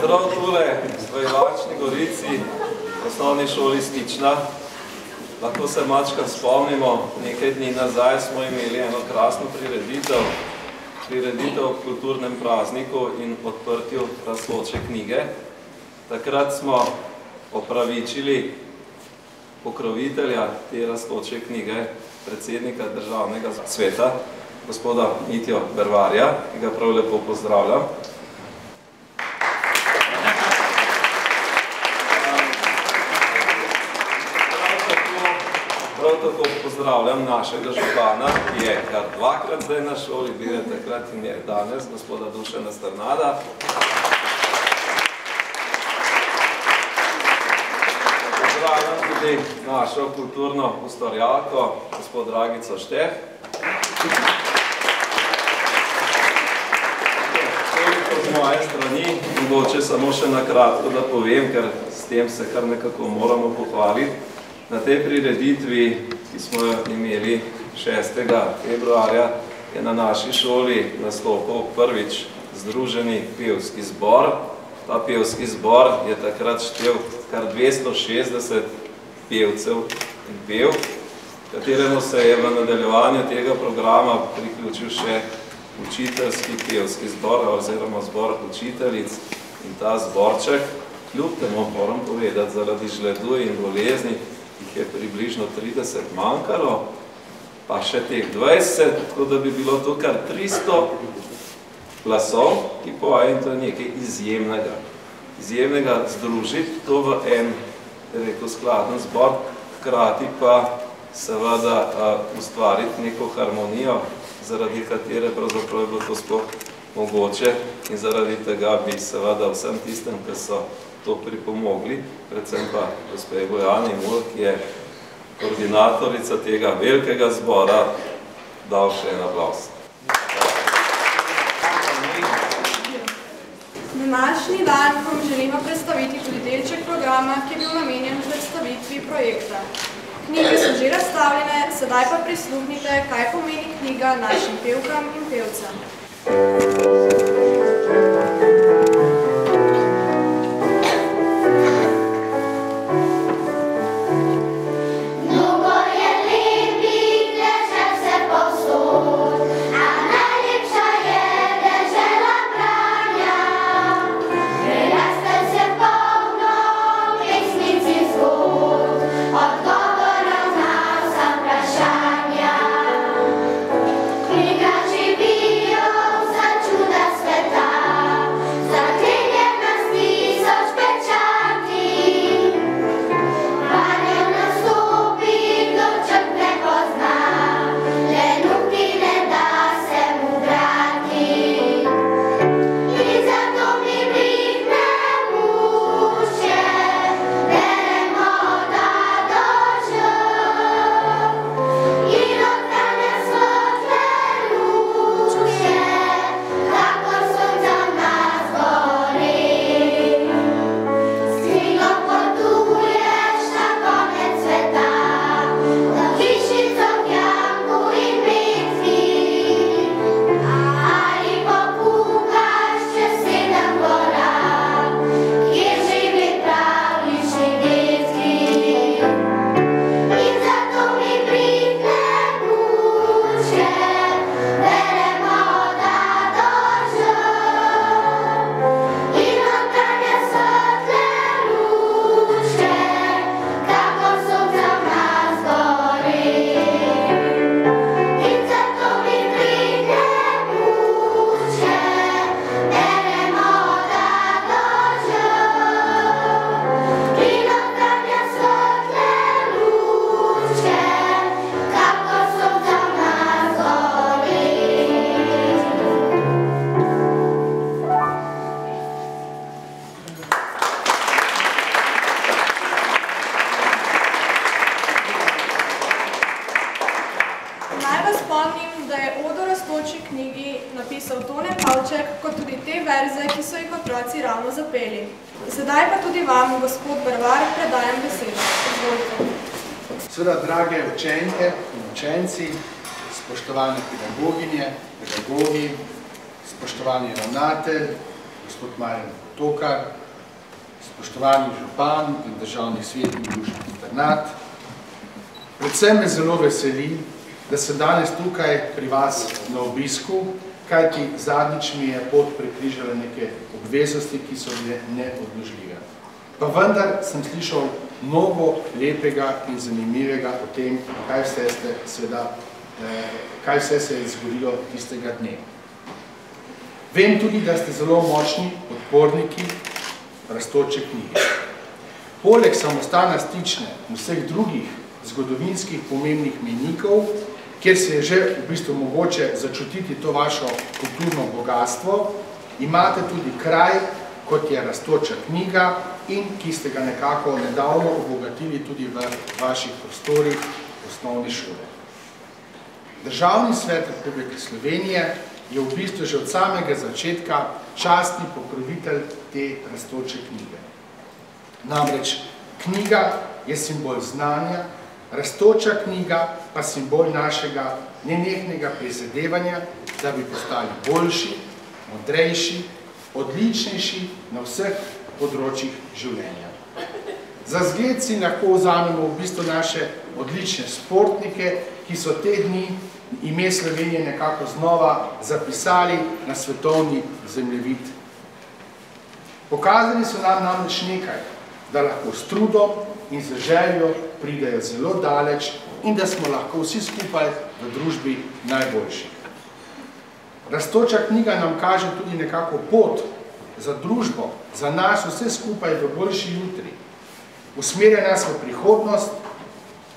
Prav tule v Ivačni Gorici, v osnovni šoli Stična, lahko se mačka spomnimo, nekaj dni nazaj smo imeli eno krasno prireditev ob kulturnem prazniku in odprtju rastoče knjige. Takrat smo opravičili pokrovitelja te rastoče knjige, predsednika Državnega sveta, gospoda Mitjo Bervarja, ki ga prav lepo pozdravljam. Prav tako pozdravljam našega župana, ki je kar dvakrat zdaj na šoli, bil je takrat in je danes, gospoda Dušana Strnada. Pozdravljam tudi našo kulturno ustvarjalko, gospod Dragico Šteh. Toliko z moje strani, mogoče samo še na kratko, da povem, ker s tem se kar nekako moramo pohvaliti. Na tej prireditvi, ki smo jo imeli 6. februarja, je na naši šoli nastopil prvič Združeni pevski zbor. Ta pevski zbor je takrat štel kar 260 pevcev in pev, kateremu se je v nadaljevanju tega programa priključil še učiteljski pevski zbor oziroma zbor učiteljic. In ta zborček, kljub temu moram povedati, zaradi žledu in bolezni, jih je približno 30 manjkalo, pa še teh 20, tako da bi bilo to kar 300 glasov, ki povajo, in to je nekaj izjemnega. Izjemnega združiti to v en, rekel, skladen zbor, hkrati pa seveda ustvariti neko harmonijo, zaradi katere pravzaprav je bilo to sploh mogoče, in zaradi tega bi seveda vsem tistem, ki so to pripomogli, predvsem pa gospe Bojani Mul, ki je koordinatorica tega velikega zbora, dal še en aplavz. Današnji dan vam želimo predstaviti tudi delček programa, ki je bil namenjen predstavitvi projekta. Knjige so že razstavljene, sedaj pa prisluhnite, kaj pomeni knjiga našim pevkam in pevcem. Sedaj pa tudi vam, gospod Bervar, predajam besedo. Izvolite. Seveda, drage učenke in učenci, spoštovane pedagoginje, pedagogi, spoštovani ravnatelj, gospod Marjan Tokar, spoštovani župan in državni svetnik Dušan Sternat. Predvsem me zelo veseli, da sem danes tukaj pri vas na obisku, kajti zadnjič mi je pot prekrižala neke obveznosti, ki so bile neodložljive. Pa vendar sem slišal mnogo lepega in zanimivega o tem, kaj vse se je zgodilo tistega dne. Vem tudi, da ste zelo močni podporniki rastoče knjige. Poleg samostana Stične in vseh drugih zgodovinskih pomembnih mejnikov, kjer se je že v bistvu mogoče začutiti to vašo kulturno bogatstvo, imate tudi kraj, kot je rastoča knjiga in ki ste ga nekako nedavno obogatili tudi v vaših prostorih osnovne šole. Državni svet Republike Slovenije je v bistvu že od samega začetka častni pokrovitelj te rastoče knjige. Namreč knjiga je simbol znanja, rastoča knjiga pa simbol našega nenehnega prizadevanja, da bi postali boljši, modrejši, odličnejši na vseh področjih življenja. Za zgled si lahko vzamemo v bistvu naše odlične športnike, ki so te dni ime Slovenije nekako znova zapisali na svetovni zemljevid. Pokazali so nam namreč nekaj, da lahko s trudom in z željo pridejo zelo daleč in da smo lahko vsi skupaj v družbi najboljših. Rastoča knjiga nam kaže tudi nekako pot za družbo, za nas vse skupaj v boljši jutri. Usmerja nas v prihodnost,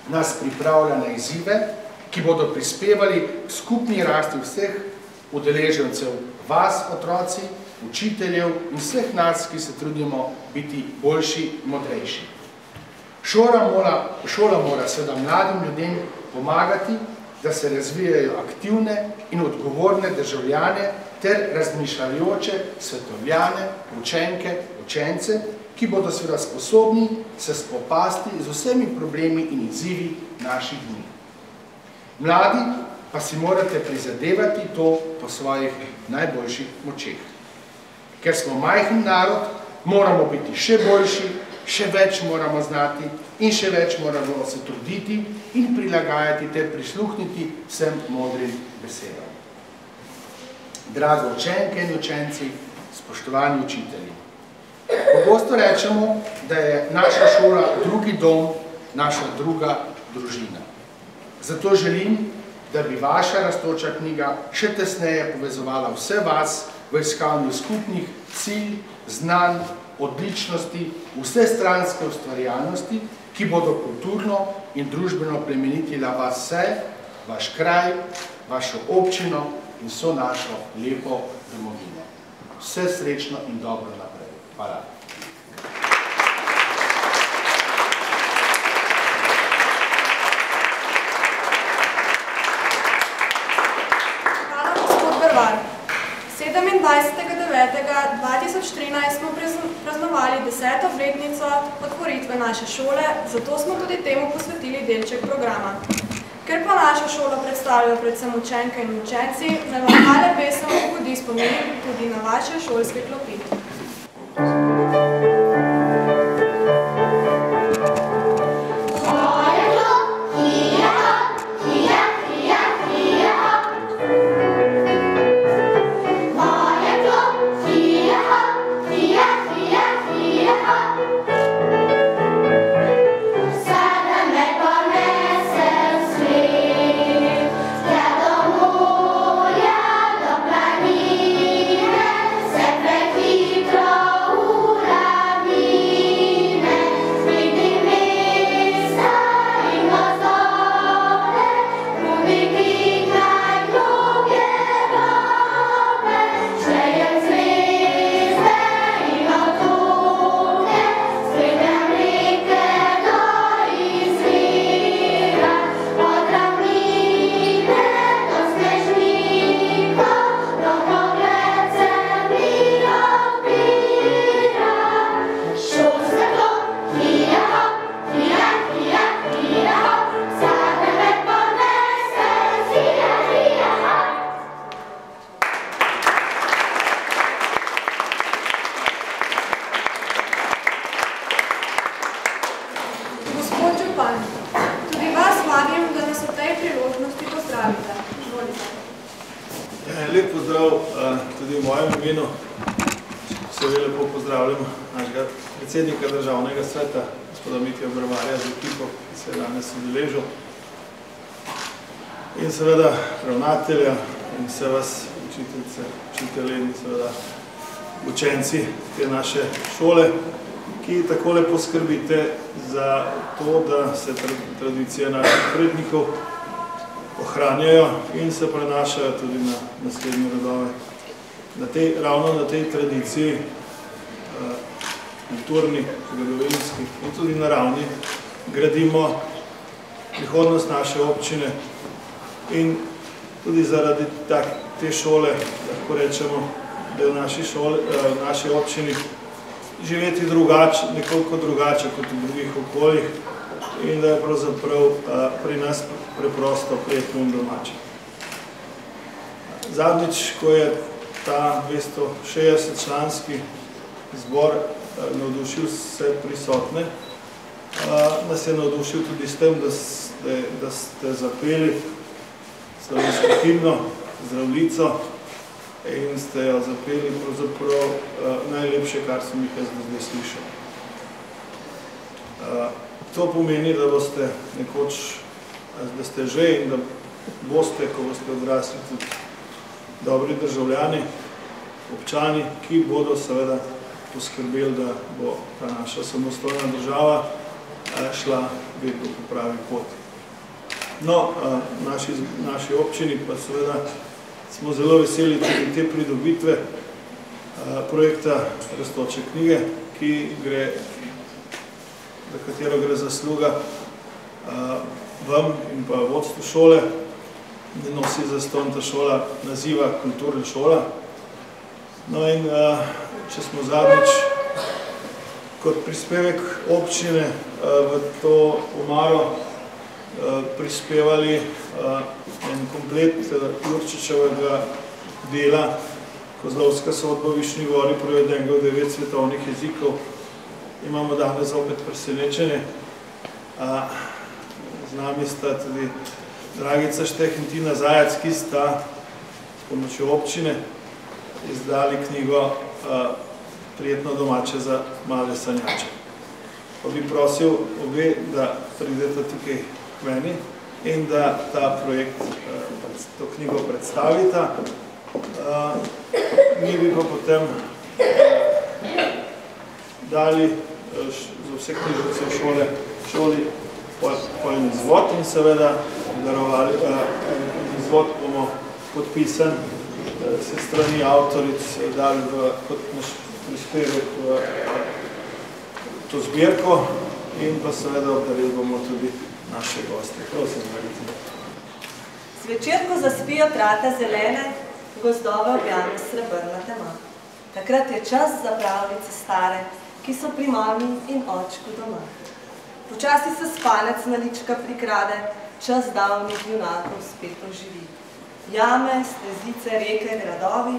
nas pripravlja na izzive, ki bodo prispevali k skupni rasti vseh udeležencev, vas, otroci, učiteljev in vseh nas, ki se trudimo biti boljši, modrejši. Šola mora seveda mladim ljudem pomagati, da se razvijajo aktivne in odgovorne državljane ter razmišljajoče svetovljane, učenke, učence, ki bodo seveda sposobni se spopasti z vsemi problemi in izzivi naših dni. Mladi pa si morate prizadevati to po svojih najboljših močeh. Ker smo majhen narod, moramo biti še boljši, še več moramo znati in še več moramo se truditi in prilagajati ter prisluhniti vsem modrim besedam. Drage učenke in učenci, spoštovani učitelji, pogosto rečemo, da je naša šola drugi dom, naša druga družina. Zato želim, da bi vaša rastoča knjiga še tesneje povezovala vse vas v iskanju skupnih cilj, znanj, odličnosti, vsestranske ustvarjalnosti, ki bodo kulturno in družbeno plemenitila vas vse, vaš kraj, vašo občino in vso našo lepo domovino. Vse srečno in dobro naprej. Hvala. Hvala, gospod Bervar. 27.9.2013 smo praznovali 10. obletnico otvoritve naše šole, zato smo tudi temu posvetili delček programa. Ker pa našo šolo predstavljajo predvsem učenke in učenci, naj vam tale pesem ugodi spomin tudi na vaše šolske klopi. Hitro ura Lep pozdrav tudi v mojem imenu. Seveda lepo pozdravljam našega predsednika Državnega sveta, gospoda Mitja Brvarja z ekipo, ki se je danes udeležil. In seveda ravnatelja in vse vas, učiteljice, učitelji in seveda učenci te naše šole, ki takole poskrbite za to, da se tradicije naših prednikov ohranjajo in se prenašajo tudi na naslednje rodove. Ravno na tej tradiciji, kulturni, zgodovinski in tudi naravni, gradimo prihodnost naše občine in tudi zaradi te šole lahko rečemo, da je v naši občini živeti nekoliko drugače kot v drugih okoljih in da je pravzaprav pri nas preprosto prijetno in domače. Zadnjič, ko je ta 260-članski zbor navdušil vse prisotne, nas je navdušil tudi s tem, da ste zapeli slovensko himno Zdravljico in ste jo zapeli pravzaprav najlepše, kar sem jih jaz do zdaj slišal. To pomeni, da boste nekoč, da ste že in da boste, ko boste odrasli, tudi dobri državljani, občani, ki bodo seveda poskrbeli, da bo ta naša samostojna država šla vedno po pravi poti. No, naši občini pa seveda smo zelo veseli tudi te pridobitve projekta Rastoče knjige, za katero gre zasluga vam in pa vodstvu šole, da nosi zastonj ta šola naziva Kulturna šola. No in če smo zadnjič kot prispevek občine v to omaro prispevali en komplet Jurčičevega dela Kozlovska sodba v Višnji gori, prevedenega v 9 svetovnih jezikov, imamo danes opet presenečenje. Z nami sta tudi Dragica Šteh in Tina Zajac, ki sta s pomočjo občine izdali knjigo Prijetno domače za male sanjače. Pa bi prosil obe, da pridete tukaj k meni in da ta projekt, to knjigo predstavita. Mi bi pa potem dali za vse knjižnice v šoli pojen izvod in seveda darovali, izvod bomo podpisan se strani avtoric dali kot naš prispevek v to zbirko in pa seveda obdarili bomo tudi naše goste. Prosim, Dragica. Zvečer, ko zaspijo trate zelene, gozdove objame srebrna tema. Takrat je čas za pravljice stare, ki so pri mami in očku doma. Počasi se spanec na lička prikrade, čas davnih junakov spet oživi. Jame, stezice, reke, gradovi,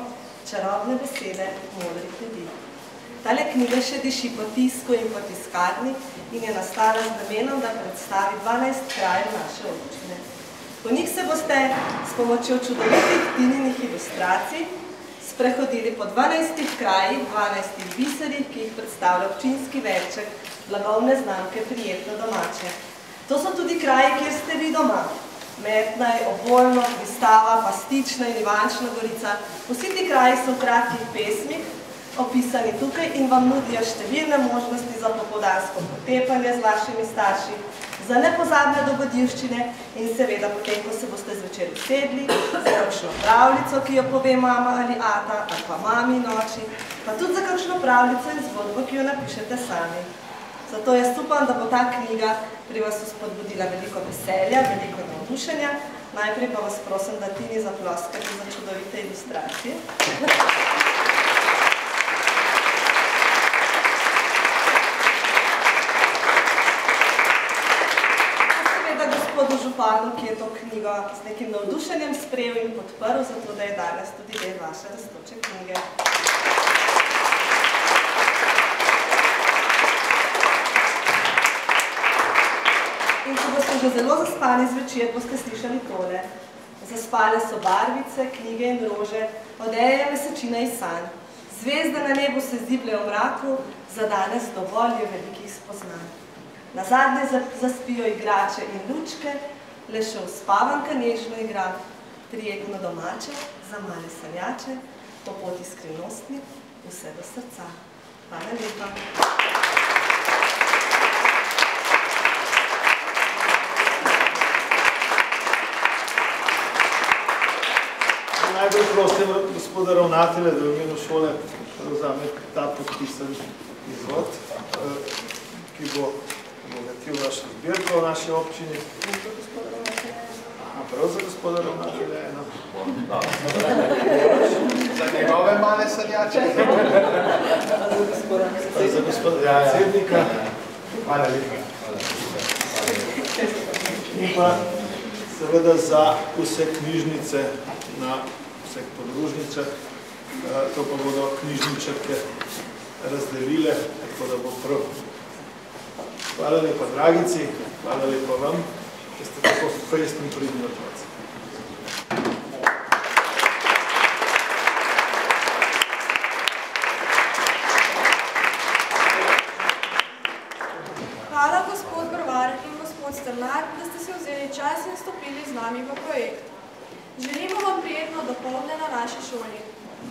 čarobne besede modrih ljudi. Tale knjiga še diši po tisku in po tiskarni in je nastala z namenom, da predstavi 12 krajev naše občine. Po njih se boste s pomočjo čudovitih Tininih ilustracij sprehodili po 12 krajih, 12 biserih, ki jih predstavlja občinski venček blagovne znamke Prijetno domače. To so tudi kraji, kjer ste vi doma. Metnaj, Oboljno, Kristava, Pastična in Ivančna Gorica. Vsi ti kraji so v kratkih pesmih opisani tukaj in vam nudijo številne možnosti za popoldansko potepanje z vašimi starši, za nepozabne dogodivščine in seveda potem, ko se boste zvečer usedli, za kakšno pravljico, ki jo pove mama ali ata, ali pa mami in oči, pa tudi za kakšno pravljico in zgodbo, ki jo napišete sami. Zato jaz upam, da bo ta knjiga pri vas spodbudila veliko veselja, veliko navdušenja. Najprej pa vas prosim, da Tini zaploskate za čudovite ilustracije. Gospodu županu, ki je to knjigo z nekim navdušenjem sprejel in podprl, zato da je danes tudi del vaše Rastoče knjige. In ko boste že zelo zaspani zvečer, boste slišali tole. Zaspale so barvice, knjige in rože, odeje mesečina in sanj. Zvezde na nebu se zibljajo v mraku, za danes dovolj je velikih spoznanj. Nazadnje zaspijo igrače in lučke, le še uspavanka nežno igra, prijetno domače, za male sanjače, po poti skrivnostni, vse do srca. Hvala lepa. Najbolj prosim gospoda ravnatelja, da v imenu šole vzame ta podpisan izvod, ki bo obogatil našo zbirko v naši občini. Prav za gospoda ravnatelja eno. Za njegove male sanjače. Za gospoda predsednika. Hvala lepa. In pa seveda za vse knjižnice na vseh podružnicah. To pa bodo knjižničarke razdelile, tako da bo prav. Hvala lepa, dragici, hvala lepa vam, da ste tako fejstni pridni otroci. Hvala, gospod Brvar in gospod Strnar, da ste se vzeli čas in stopili z nami v projekt. Želimo vam prijetno dopoldne na naši šoli.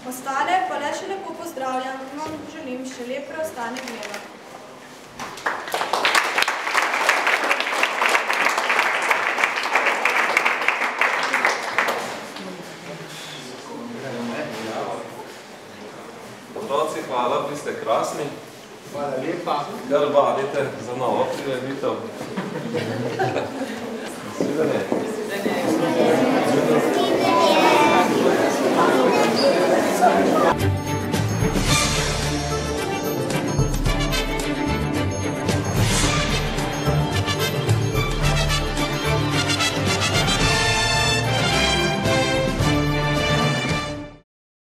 Ostale pa le še lepo pozdravljam in vam želim še lep preostanek dneva. Otroci, hvala, vi ste krasni. Hvala lepa. Kar vadite za novo prireditev.